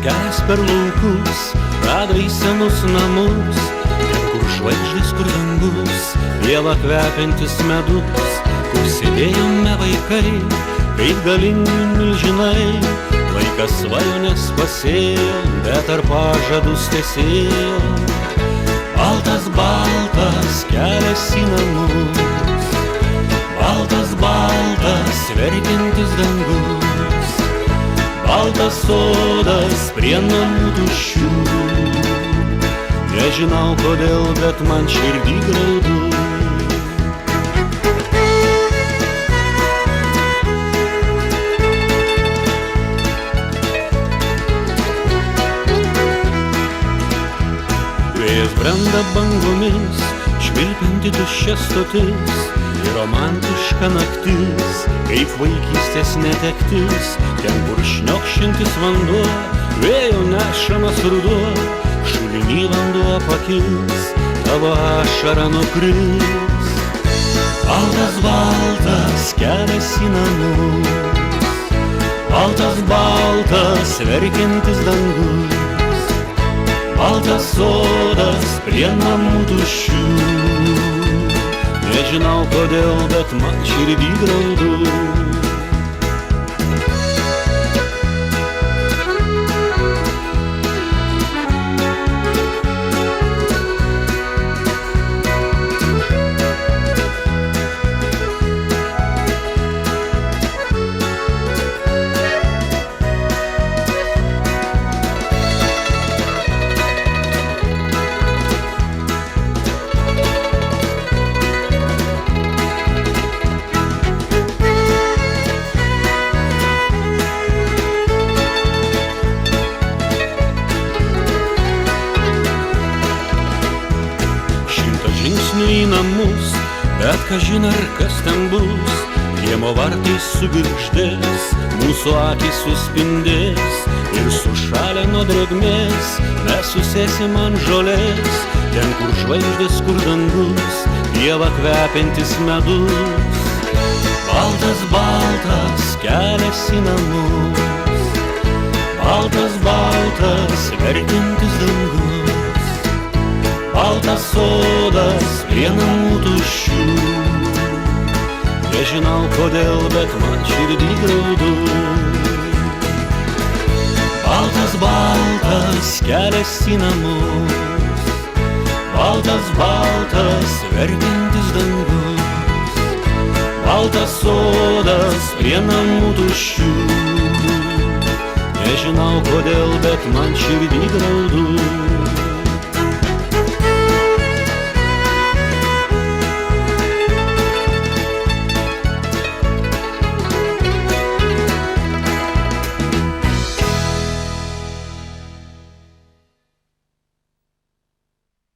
kelias per laukus veda į senus namus, ten kur žvaigždės, kur dangus, pieva kvepiantis medus, kur sėdėjome vaikai, kaip galingi milžinai. Laikas svajonės pasėjo, bet ar pažadus tesėjo. Baltas, baltas kelias į namus, baltas, baltas verkiantis dangus, baltas sodas prie namų tuščių. Nežinau kodėl, bet man širdį graudu. Vėjas brenda bangomis, švilpianti tuščia stotis, ir romantiška naktis, kaip vaikystės netektis, ten kur šniokščiantis vanduo, vėjo nešamas ruduo, šulinį vanduo pakils, tavo ašara nukris. Baltas, baltas kelias į namus, baltas, baltas verkiantis dangus, baltas sodas prie namų tuščių. Nežinau kodėl, bet man širdį graudu. Į namus, bet kažin ar kas ten bus, kiemo vartai sugirgždės, mūsų akys suspindės, ir sušalę nuo drėgmės mes susėsim ant žolės, ten kur žvaigždės, kur dangus, pieva kvepiantis medus. Baltas, baltas kelias į namus, baltas, baltas verkiantis dangus, baltas sodas prie namų tuščių. Nežinau kodėl, bet man širdį graudu. Baltas, baltas kelias į namus, baltas, baltas verkiantis dangus, baltas sodas prie namų tuščių. Nežinau kodėl, bet man širdį graudu.